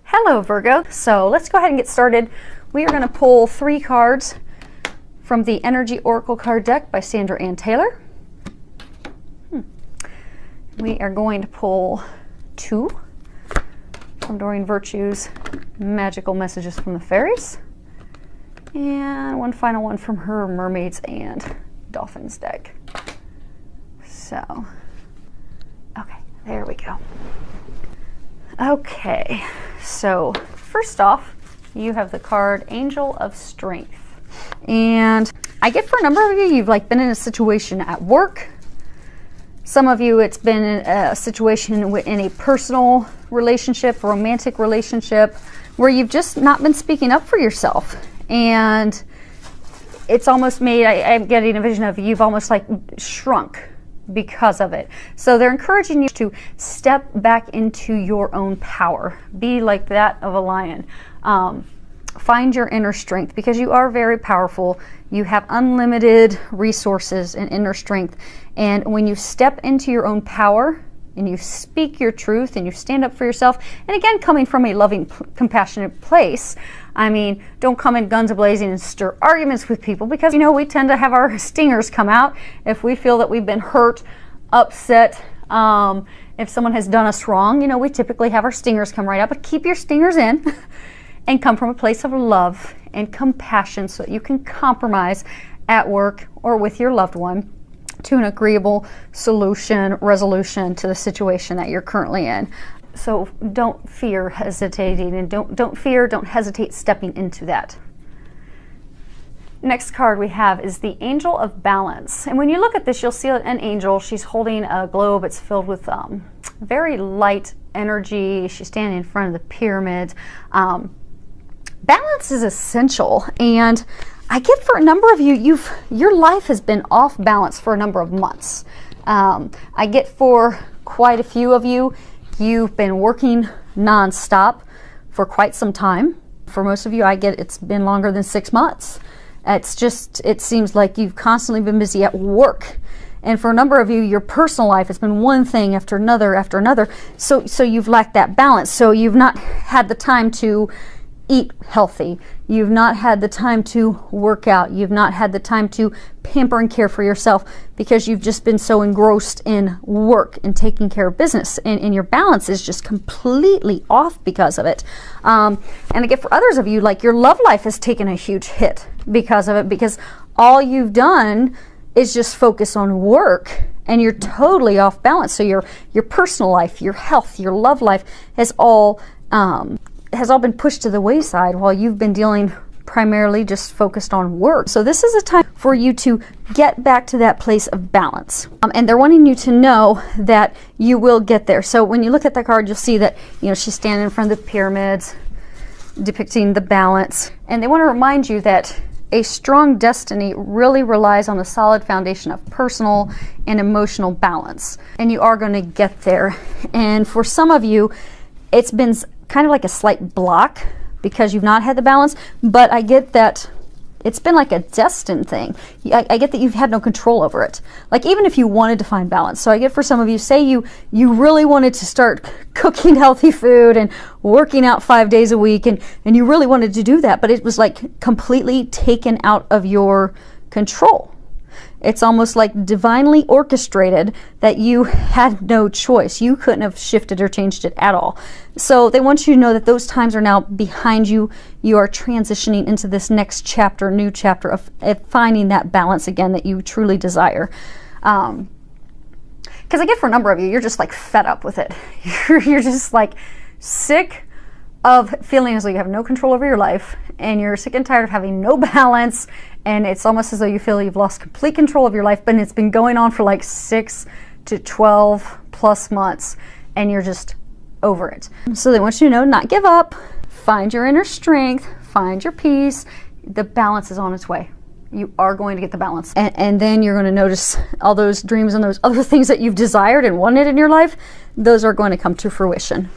Hello Virgo. So let's go ahead and get started. We are going to pull 3 cards from the Energy Oracle card deck by Sandra Ann Taylor. We are going to pull 2 from Doreen Virtue's Magical Messages from the Fairies, and one final one from her Mermaids and Dolphins deck. So, okay, there we go. Okay, so first off, you have the card Angel of Strength. And I get for a number of you, you've been in a situation at work. Some of you, it's been a situation in a personal relationship, a romantic relationship, where you've just not been speaking up for yourself. And it's almost made, I'm getting a vision of you've almost shrunk because of it. So they're encouraging you to step back into your own power. Be like that of a lion. Find your inner strength, because you are very powerful. You have unlimited resources and inner strength. And when you step into your own power and you speak your truth and you stand up for yourself, and again, coming from a loving, compassionate place, I mean, don't come in guns a-blazing and stir arguments with people, because, you know, we tend to have our stingers come out if we feel that we've been hurt, upset. If someone has done us wrong, you know, we typically have our stingers come right out, but keep your stingers in and come from a place of love and compassion so that you can compromise at work or with your loved one to an agreeable solution, resolution to the situation that you're currently in. So don't fear hesitating, and don't hesitate stepping into that. Next card we have is the Angel of Balance. And when you look at this, you'll see an angel. She's holding a globe. It's filled with very light energy. She's standing in front of the pyramid. Balance is essential, and I get for a number of you, your life has been off balance for a number of months. I get for quite a few of you, you've been working non-stop for quite some time. For most of you, I get it's been longer than 6 months. It seems like you've constantly been busy at work. And for a number of you, your personal life has been one thing after another after another. So you've lacked that balance. So you've not had the time to eat healthy. You've not had the time to work out. You've not had the time to pamper and care for yourself, because you've just been so engrossed in work and taking care of business, and your balance is just completely off because of it. And I get for others of you, your love life has taken a huge hit because of it, because all you've done is just focus on work, and you're totally off balance. So your personal life, your health, your love life has all been pushed to the wayside while you've been dealing primarily just focused on work. So this is a time for you to get back to that place of balance. And they're wanting you to know that you will get there. So when you look at the card, you'll see that, you know, she's standing in front of the pyramids, depicting the balance. And they want to remind you that a strong destiny really relies on a solid foundation of personal and emotional balance. And you are going to get there. And for some of you, it's been kind of like a slight block because you've not had the balance, but I get that it's been like a destined thing. I get that you've had no control over it. Even if you wanted to find balance. So I get for some of you, say you really wanted to start cooking healthy food and working out 5 days a week, and you really wanted to do that, but it was completely taken out of your control. It's almost like divinely orchestrated that you had no choice. You couldn't have shifted or changed it at all. So they want you to know that those times are now behind you. You are transitioning into this next chapter, new chapter of finding that balance again that you truly desire. Because I get for a number of you, you're just fed up with it. You're just sick of feeling as though you have no control over your life, and you're sick and tired of having no balance, and it's almost as though you feel you've lost complete control of your life, but it's been going on for 6 to 12 plus months, and you're just over it. So they want you to know, not give up, find your inner strength, find your peace. The balance is on its way. You are going to get the balance. And then you're going to notice all those dreams and those other things that you've desired and wanted in your life, those are going to come to fruition.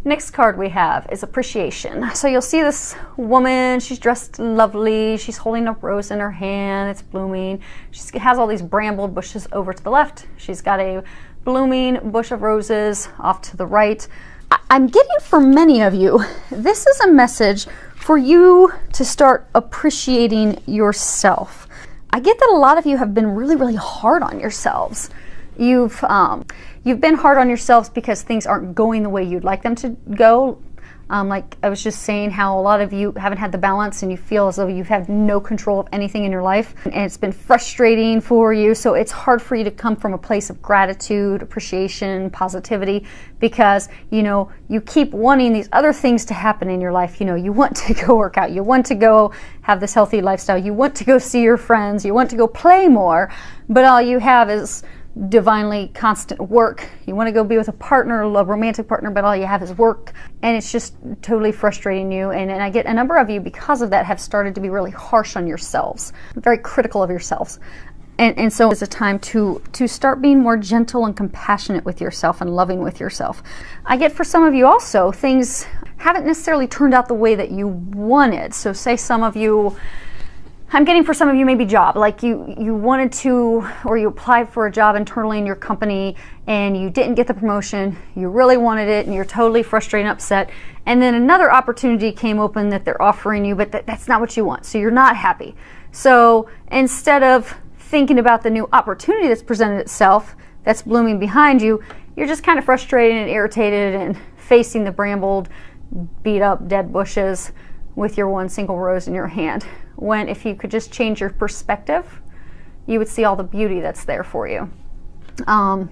Next card we have is Appreciation. So you'll see this woman, she's dressed lovely, she's holding a rose in her hand, it's blooming. She has all these bramble bushes over to the left. She's got a blooming bush of roses off to the right. I'm getting for many of you, this is a message for you to start appreciating yourself. I get that a lot of you have been really, really hard on yourselves. You've been hard on yourselves because things aren't going the way you'd like them to go. Like I was just saying, how a lot of you haven't had the balance and you feel as though you've had no control of anything in your life, and it's been frustrating for you. So it's hard for you to come from a place of gratitude, appreciation, positivity, because you keep wanting these other things to happen in your life. You want to go work out, you want to go have this healthy lifestyle, you want to go see your friends, you want to go play more, but all you have is divinely constant work. You want to go be with a partner, a romantic partner, but all you have is work, and it's just totally frustrating you. And I get a number of you, because of that, have started to be really harsh on yourselves, very critical of yourselves. And so it's a time to start being more gentle and compassionate with yourself and loving with yourself. I get for some of you also, things haven't necessarily turned out the way that you wanted. So say some of you, I'm getting for some of you maybe job, like you wanted to, or you applied for a job internally in your company and you didn't get the promotion, you really wanted it and you're totally frustrated and upset, and then another opportunity came open that they're offering you, but that's not what you want, so you're not happy. So instead of thinking about the new opportunity that's presented itself, that's blooming behind you, you're just kind of frustrated and irritated and facing the brambled, beat up, dead bushes with your one single rose in your hand. When if you could just change your perspective, you would see all the beauty that's there for you. And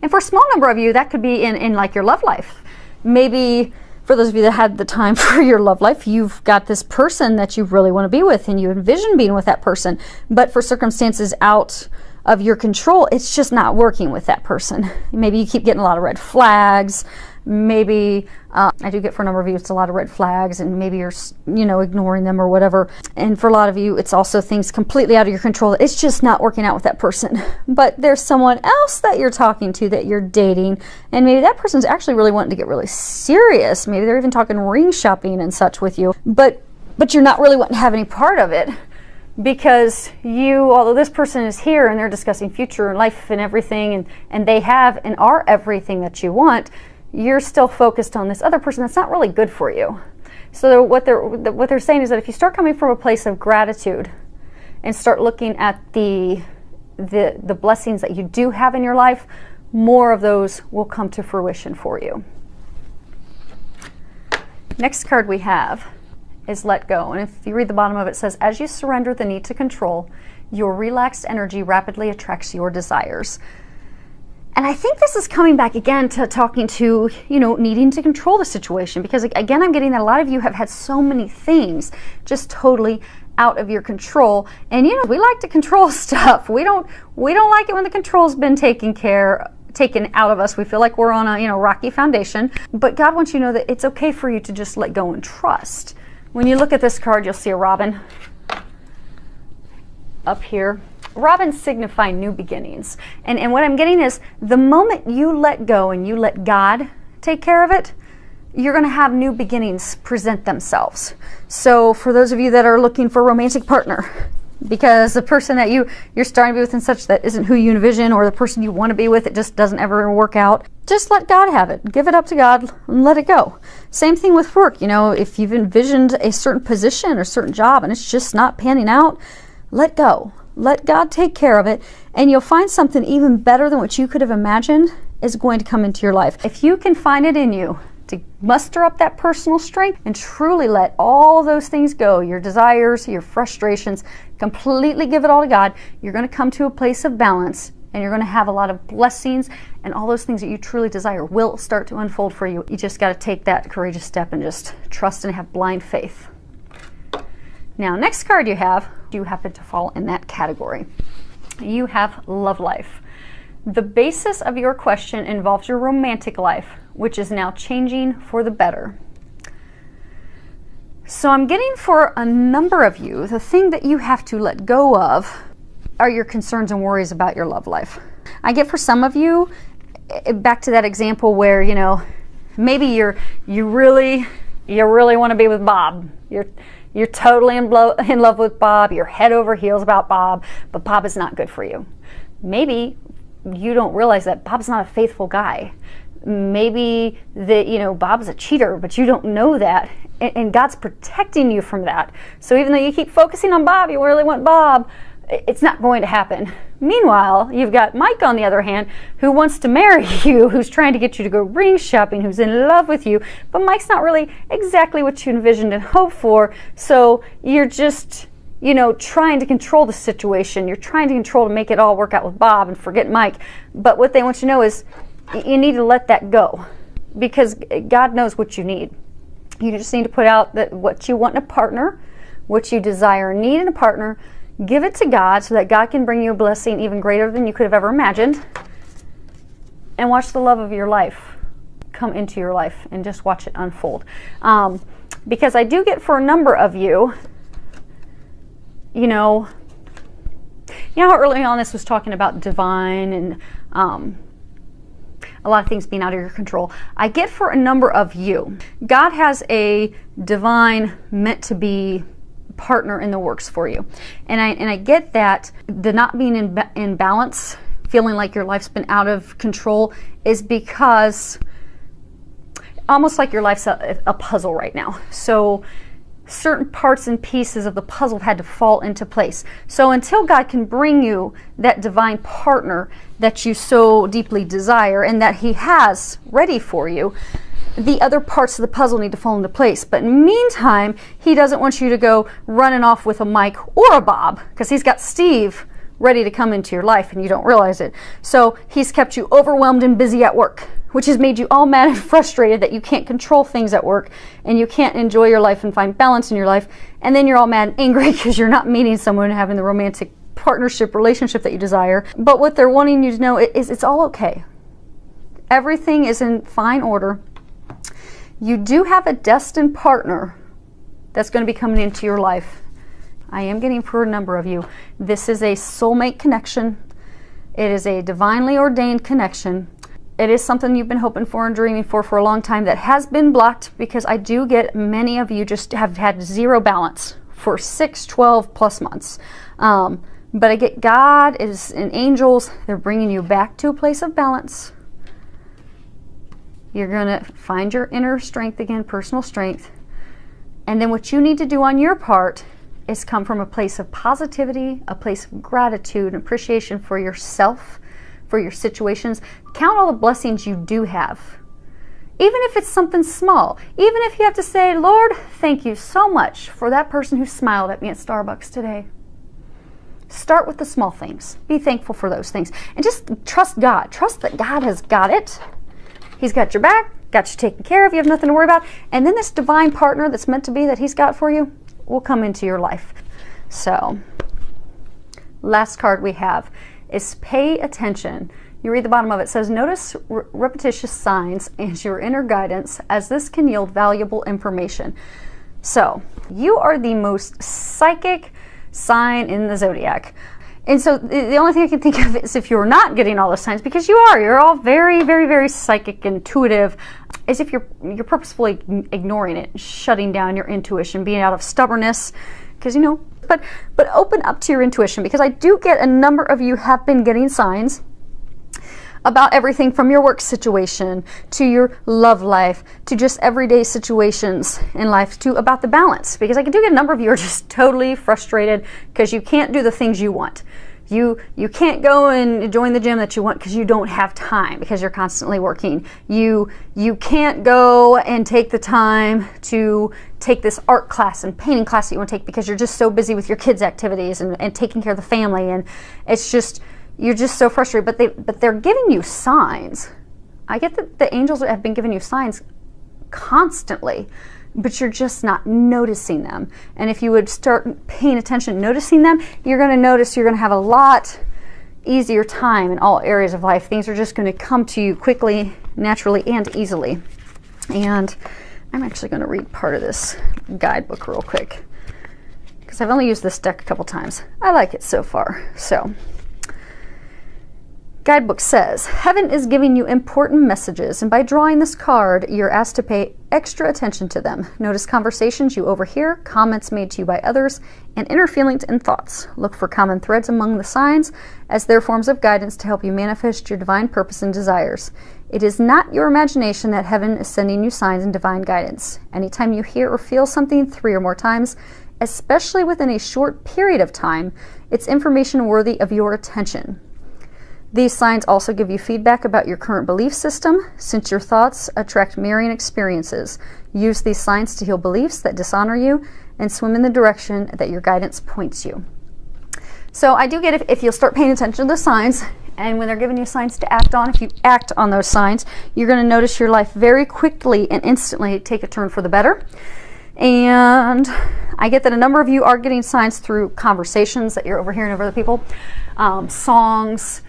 for a small number of you, that could be in like your love life. Maybe for those of you that had the time for your love life, you've got this person that you really want to be with and you envision being with that person, but for circumstances out of your control, it's just not working with that person. Maybe you keep getting a lot of red flags. Maybe I do get for a number of you, it's a lot of red flags, and maybe you're ignoring them or whatever. And for a lot of you, it's also things completely out of your control. It's just not working out with that person. But there's someone else that you're talking to, that you're dating, and maybe that person's actually really wanting to get really serious. Maybe they're even talking ring shopping and such with you, but you're not really wanting to have any part of it. Because although this person is here and they're discussing future and life and everything, and they have and are everything that you want, you're still focused on this other person that's not really good for you. So what they're saying is that if you start coming from a place of gratitude and start looking at the blessings that you do have in your life, more of those will come to fruition for you. Next card we have is let go. And if you read the bottom of it, it says, as you surrender the need to control, your relaxed energy rapidly attracts your desires. And I think this is coming back again to talking to, needing to control the situation, because again, I'm getting that a lot of you have had so many things just totally out of your control. And we like to control stuff. We don't like it when the control's been taken out of us. We feel like we're on a rocky foundation. But God wants you to know that it's okay for you to just let go and trust. When you look at this card, you'll see a robin up here. Robins signify new beginnings. And what I'm getting is the moment you let go and you let God take care of it, you're going to have new beginnings present themselves. So for those of you that are looking for a romantic partner, because the person that you're starting to be with and such that isn't who you envision, or the person you want to be with, it just doesn't ever work out, just let God have it. Give it up to God and let it go. Same thing with work. If you've envisioned a certain position or certain job and it's just not panning out, let go. Let God take care of it, and you'll find something even better than what you could have imagined is going to come into your life. If you can find it in you to muster up that personal strength and truly let all of those things go, your desires, your frustrations, completely give it all to God, you're going to come to a place of balance, and you're going to have a lot of blessings, and all those things that you truly desire will start to unfold for you. You just got to take that courageous step and just trust and have blind faith. Now, next card you happen to fall in that category. You have love life. The basis of your question involves your romantic life, which is now changing for the better. So I'm getting for a number of you, the thing that you have to let go of are your concerns and worries about your love life. I get for some of you, back to that example where, maybe you really want to be with Bob. You're totally in love with Bob. You're head over heels about Bob, but Bob is not good for you. Maybe you don't realize that Bob's not a faithful guy. Maybe that, you know, Bob's a cheater, but you don't know that. And God's protecting you from that. So even though you keep focusing on Bob, you really want Bob, it's not going to happen. Meanwhile, you've got Mike, on the other hand, who wants to marry you, who's trying to get you to go ring shopping, who's in love with you. But Mike's not really exactly what you envisioned and hoped for. So you're just, you know, trying to control the situation. You're trying to control to make it all work out with Bob and forget Mike. But what they want you to know is you need to let that go, because God knows what you need. You just need to put out that what you want in a partner, what you desire and need in a partner. Give it to God so that God can bring you a blessing even greater than you could have ever imagined. And watch the love of your life come into your life and just watch it unfold. Because I do get, for a number of you, you know how early on this was talking about divine and a lot of things being out of your control. I get, for a number of you, God has a divine, meant to be partner in the works for you. And I get that the not being in balance, feeling like your life's been out of control, is because almost like your life's a puzzle right now. So certain parts and pieces of the puzzle had to fall into place. So until God can bring you that divine partner that you so deeply desire and that He has ready for you, the other parts of the puzzle need to fall into place. But in the meantime, He doesn't want you to go running off with a Mike or a Bob, because He's got Steve ready to come into your life and you don't realize it. So He's kept you overwhelmed and busy at work, which has made you all mad and frustrated that you can't control things at work and you can't enjoy your life and find balance in your life. And then you're all mad and angry because you're not meeting someone and having the romantic partnership relationship that you desire. But what they're wanting you to know is it's all okay. Everything is in fine order. You do have a destined partner that's going to be coming into your life. I am getting, for a number of you, this is a soulmate connection. It is a divinely ordained connection. It is something you've been hoping for and dreaming for a long time that has been blocked, because I do get many of you just have had zero balance for 6, 12 plus months. But I get God is and angels, they're bringing you back to a place of balance. You're going to find your inner strength again, personal strength. And then what you need to do on your part is come from a place of positivity, a place of gratitude and appreciation for yourself, for your situations. Count all the blessings you do have. Even if it's something small. Even if you have to say, Lord, thank you so much for that person who smiled at me at Starbucks today. Start with the small things. Be thankful for those things. And just trust God. Trust that God has got it. He's got your back, got you taken care of, you have nothing to worry about. And then this divine partner that's meant to be that He's got for you will come into your life. So, last card we have is pay attention. You read the bottom of it. It says, notice repetitious signs and your inner guidance, as this can yield valuable information. So, you are the most psychic sign in the zodiac. And so the only thing I can think of is if you're not getting all those signs, because you're all very, very, very psychic, intuitive, as if you're purposefully ignoring it, shutting down your intuition, being out of stubbornness, because but open up to your intuition, because I do get a number of you have been getting signs about everything from your work situation to your love life to just everyday situations in life to about the balance, because I do get a number of you are just totally frustrated because you can't do the things you want. You can't go and join the gym that you want because you don't have time, because you're constantly working. You can't go and take the time to take this art class and painting class that you want to take because you're just so busy with your kids' activities and taking care of the family, and it's just you're just so frustrated. But they're giving you signs. I get that the angels have been giving you signs constantly, but you're just not noticing them. And if you would start paying attention, noticing them, you're going to notice you're going to have a lot easier time in all areas of life. Things are just going to come to you quickly, naturally, and easily. And I'm actually going to read part of this guidebook real quick, because I've only used this deck a couple times. I like it so far. So, guidebook says, heaven is giving you important messages, and by drawing this card, you're asked to pay extra attention to them. Notice conversations you overhear, comments made to you by others, and inner feelings and thoughts. Look for common threads among the signs, as they're forms of guidance to help you manifest your divine purpose and desires. It is not your imagination that heaven is sending you signs and divine guidance. Anytime you hear or feel something 3 or more times, especially within a short period of time, it's information worthy of your attention. These signs also give you feedback about your current belief system, since your thoughts attract mirroring experiences. Use these signs to heal beliefs that dishonor you and swim in the direction that your guidance points you. So I do get if you'll start paying attention to the signs, and when they're giving you signs to act on, if you act on those signs, you're going to notice your life very quickly and instantly take a turn for the better. And I get that a number of you are getting signs through conversations that you're overhearing of other people, songs,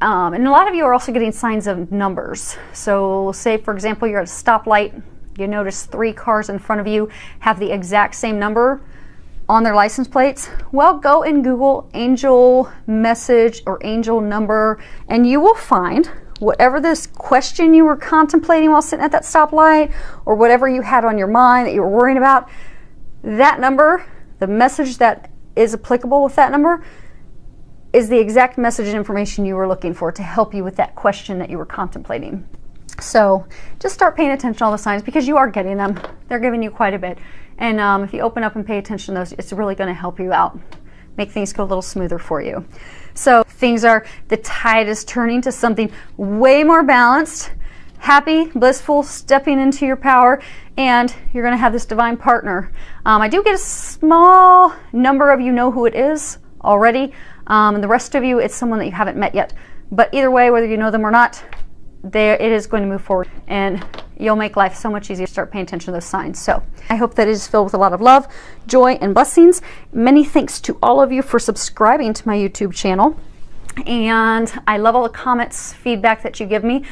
and a lot of you are also getting signs of numbers. So say, for example, you're at a stoplight, you notice 3 cars in front of you have the exact same number on their license plates. Well, go and Google angel message or angel number, and you will find whatever this question you were contemplating while sitting at that stoplight, or whatever you had on your mind that you were worrying about, that number, the message that is applicable with that number, is the exact message and information you were looking for to help you with that question that you were contemplating. So just start paying attention to all the signs, because you are getting them. They're giving you quite a bit. And if you open up and pay attention to those, it's really going to help you out, make things go a little smoother for you. So the tide is turning to something way more balanced, happy, blissful, stepping into your power, and you're going to have this divine partner. I do get a small number of you know who it is already. And the rest of you, it's someone that you haven't met yet. But either way, whether you know them or not, it is going to move forward, and you'll make life so much easier. Start paying attention to those signs. So I hope that it is filled with a lot of love, joy, and blessings. Many thanks to all of you for subscribing to my YouTube channel. And I love all the comments, feedback that you give me.